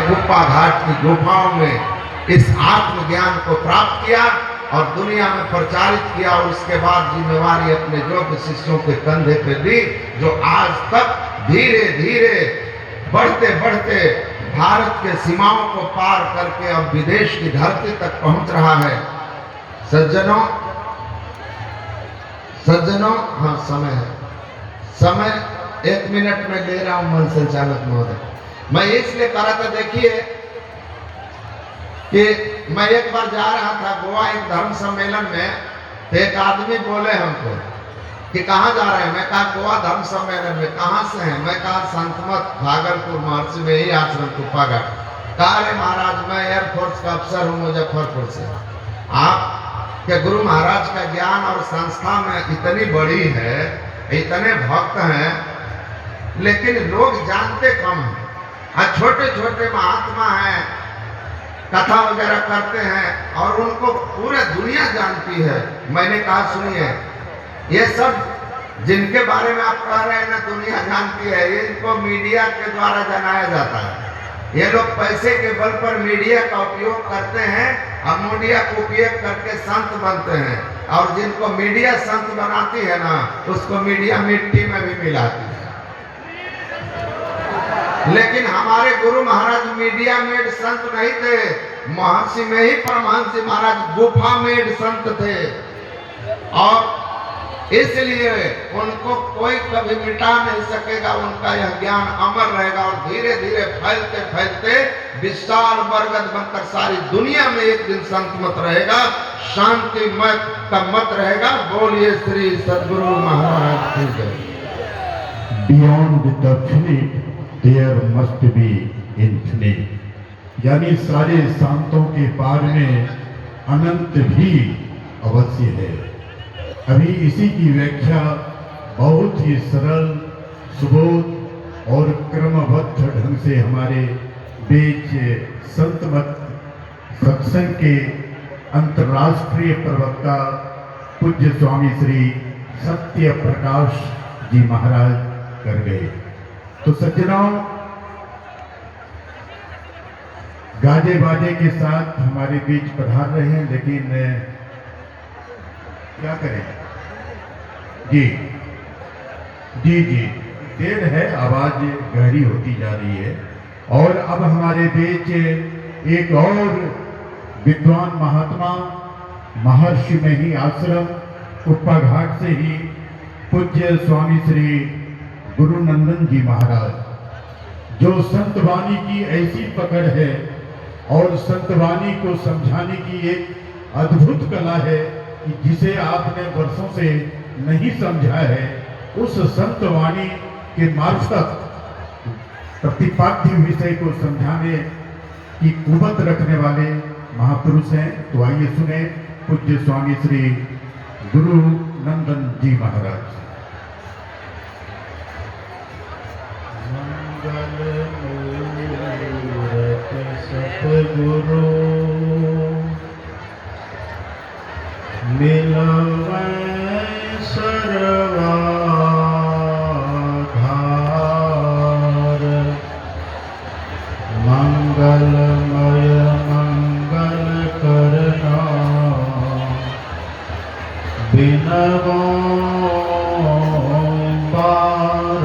गुप्पा घाट की गुफाओं में इस आत्मज्ञान को प्राप्त किया और दुनिया में प्रचारित किया और उसके बाद जिम्मेवारी अपने योग्य शिष्यों के कंधे पे दी, जो आज तक धीरे धीरे बढ़ते बढ़ते भारत के सीमाओं को पार करके अब विदेश की धरती तक पहुंच रहा है। सज्जनों सज्जनों, हाँ समय है, समय 1 मिनट में ले रहा हूं मन संचालक महोदय। मैं इसलिए कह रहा था, देखिए कि मैं एक बार जा रहा था गोवा एक धर्म सम्मेलन में, तो एक आदमी बोले हमको कि कहाँ जा रहे हैं। मैं कहा गोवा धर्म सम्मेलन में। कहाँ से हैं? मैं कहा संतमत भागलपुर महर्षि में ही आश्रम गुप्पा घाट। कहा अरे महाराज मैं एयरफोर्स का अफसर हूँ मुजफ्फरपुर से। आप के गुरु महाराज का ज्ञान और संस्था में इतनी बड़ी है, इतने भक्त हैं, लेकिन लोग जानते कम हैं। छोटे छोटे महात्मा हैं, कथा वगैरह करते हैं और उनको पूरे दुनिया जानती है। मैंने कहा सुनिए, ये सब जिनके बारे में आप कह रहे हैं ना दुनिया जानती है, ये इनको मीडिया के द्वारा जनाया जाता है। ये लोग पैसे के बल पर मीडिया का उपयोग करते हैं और मीडिया को उपयोग करके संत बनते हैं, और जिनको मीडिया संत बनाती है ना, उसको मीडिया मिट्टी में भी मिलाती है। लेकिन हमारे गुरु महाराज मीडिया मेड संत नहीं थे, महर्षि में ही परमहंस महाराज गुफा मेड संत थे, और इसलिए उनको कोई कभी मिटा नहीं सकेगा। उनका यह ज्ञान अमर रहेगा और धीरे धीरे फैलते फैलते विशाल बरगद बनकर सारी दुनिया में एक दिन संत मत रहेगा, शांति मत का मत रहेगा। बोलिए श्री सद्गुरु महाराज की जय। Beyond the finite there must be infinite, यानी सारे शांतों के पार में अनंत भी अवश्य है। अभी इसी की व्याख्या बहुत ही सरल, सुबोध और क्रमबद्ध ढंग से हमारे बीच संतमत सत्संग के अंतर्राष्ट्रीय प्रवक्ता पूज्य स्वामी श्री सत्य प्रकाश जी महाराज कर गए। तो सज्जनों, गाजे बाजे के साथ हमारे बीच पधार रहे हैं, लेकिन क्या करें जी जी जी देर है, आवाज गहरी होती जा रही है। और अब हमारे बीच एक और विद्वान महात्मा, महर्षि में ही आश्रम गुप्पा घाट से ही पूज्य स्वामी श्री गुरु नंदन जी महाराज, जो संतवाणी की ऐसी पकड़ है और संतवाणी को समझाने की एक अद्भुत कला है कि जिसे आपने वर्षों से नहीं समझा है, उस संतवाणी के मार्फत प्रतिपाद्य विषय को समझाने की कुवत रखने वाले महापुरुष हैं। तो आइए सुने पूज्य स्वामी श्री गुरु नंदन जी महाराज। मंगल मूरत सतगुरु मिलवै सर्वाधार, मंगलमय मंगल करना, बिनवो बारंबार।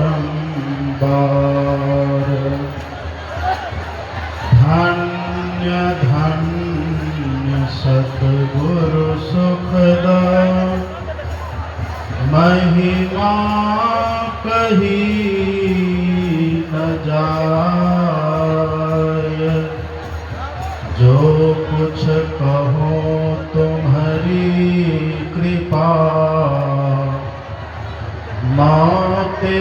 धन्य धन्य सतगुरु सुखदा, महिमा कही न जाय। जो कुछ कहो तुम्हारी कृपा, माते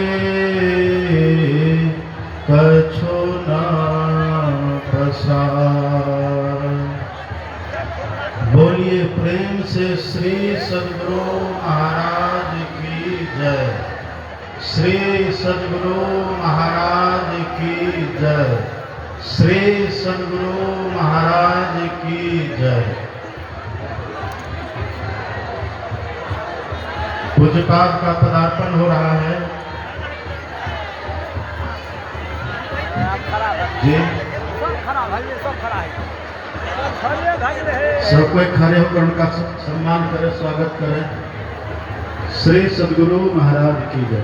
कछु न पसार। बोलिए प्रेम से श्री सद्गुरु महाराज की जय। श्री सद्गुरु महाराज की जय। श्री सद्गुरु महाराज की जय। पूज्यपाद का पदार्पण हो रहा है जी। सब कोई खड़े होकर उनका सम्मान करें, स्वागत करें। श्री सदगुरु महाराज की जय।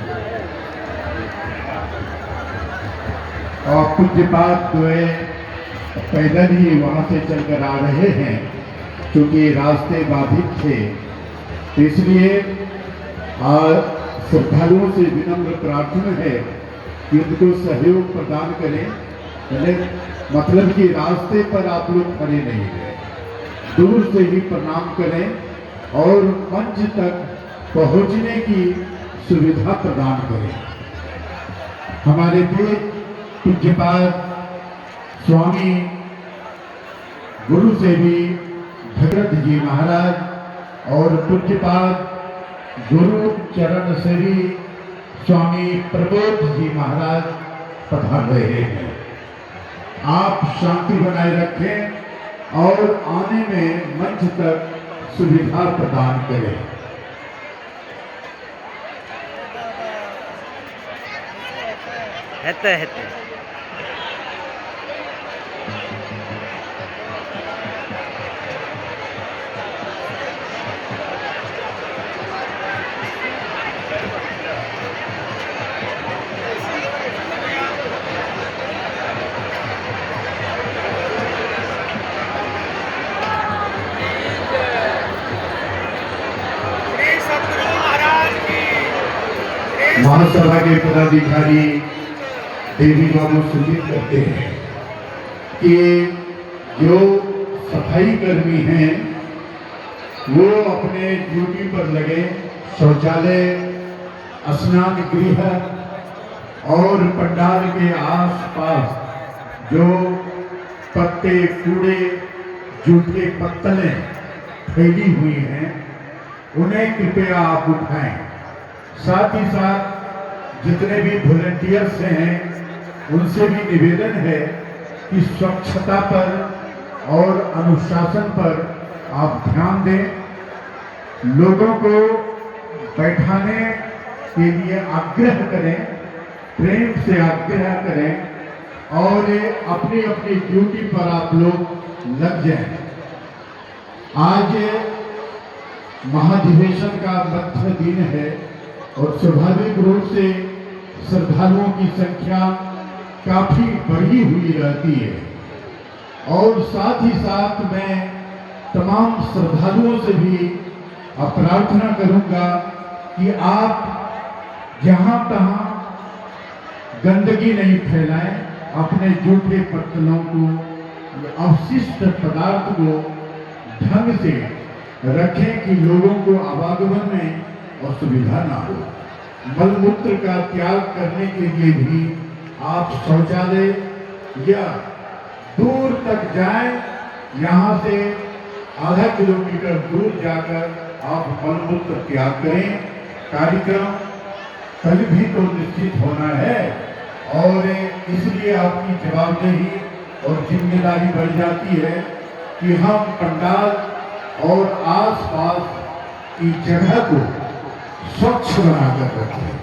और पूज्यपाद जो है पैदल ही वहां से चलकर आ रहे हैं, क्योंकि रास्ते बाधित थे, तो इसलिए श्रद्धालुओं से विनम्र प्रार्थना है कि उनको सहयोग प्रदान करें। पहले मतलब कि रास्ते पर आप लोग खड़े नहीं रहे, दूर से ही प्रणाम करें और मंच तक पहुंचने की सुविधा प्रदान करें। हमारे बीच पूज्यपाद स्वामी गुरु सेवी भगत जी महाराज और पूज्यपाद गुरु चरण सेवी स्वामी प्रबोध जी महाराज पधार रहे हैं। आप शांति बनाए रखें और आने में मंच तक सुविधा प्रदान करें। हेते हेते महासभा के पदाधिकारी देवी बाबू सूचित करते हैं कि जो सफाई कर्मी हैं वो अपने ड्यूटी पर लगे। शौचालय, स्नान गृह और पंडाल के आसपास जो पत्ते, कूड़े, जूठे पत्तलें फैली हुई हैं उन्हें कृपया आप उठाएं। साथ ही साथ जितने भी वॉलंटियर्स हैं उनसे भी निवेदन है कि स्वच्छता पर और अनुशासन पर आप ध्यान दें। लोगों को बैठाने के लिए आग्रह करें, प्रेम से आग्रह करें और अपनी अपनी ड्यूटी पर आप लोग लग जाएं। आज महाधिवेशन का मध्य दिन है और स्वाभाविक रूप से श्रद्धालुओं की संख्या काफी बढ़ी हुई रहती है। और साथ ही साथ मैं तमाम श्रद्धालुओं से भी प्रार्थना करूंगा कि आप जहां तहां गंदगी नहीं फैलाएं, अपने जूठे पत्तलों को, अवशिष्ट पदार्थ को ढंग से रखें कि लोगों को आवागमन में असुविधा ना हो। मलमूत्र का त्याग करने के लिए भी आप शौचालय या दूर तक जाएं, यहाँ से आधा किलोमीटर दूर जाकर आप मलमूत्र त्याग करें। कार्यक्रम कल भी तो निश्चित होना है और इसलिए आपकी जवाबदेही और जिम्मेदारी बढ़ जाती है कि हम पंडाल और आसपास की जगह को स्वच्छ बनाकर रखें।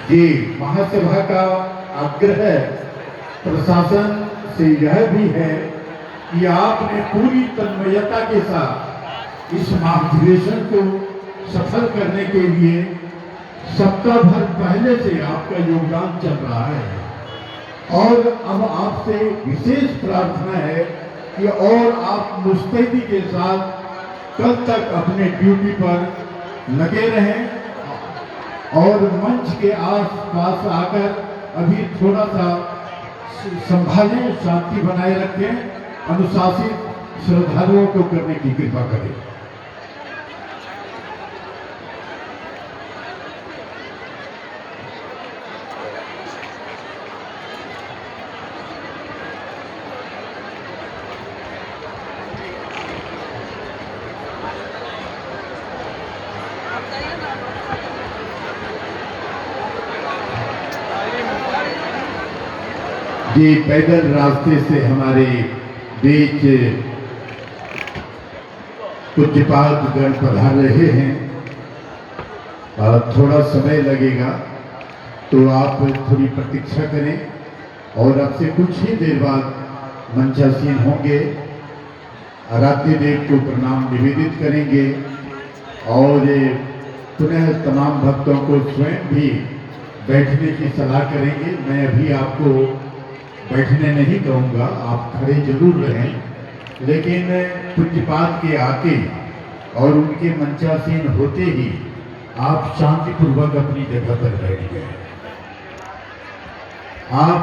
जी, महासभा का आग्रह प्रशासन से यह भी है कि आपने पूरी तन्मयता के साथ इस महाधिवेशन को सफल करने के लिए सप्ताह भर पहले से आपका योगदान चल रहा है और अब आपसे विशेष प्रार्थना है कि और आप मुस्तैदी के साथ कल तक अपने ड्यूटी पर लगे रहें और मंच के आस-पास आकर अभी थोड़ा सा संभालें, शांति बनाए रखें, अनुशासित श्रद्धालुओं को करने की कृपा करें। ये पैदल रास्ते से हमारे बीच पूज्यपाद गण पधार रहे हैं। थोड़ा समय लगेगा, तो आप थोड़ी प्रतीक्षा करें और अब से कुछ ही देर बाद मंचासीन होंगे, आराध्य देव को प्रणाम निवेदित करेंगे और पुनः तमाम भक्तों को स्वयं भी बैठने की सलाह करेंगे। मैं अभी आपको बैठने नहीं कहूँगा, आप खड़े जरूर रहें, लेकिन पूज्यपाद के आके और उनके मंचासीन होते ही आप शांतिपूर्वक अपनी जगह पर बैठ गए। आप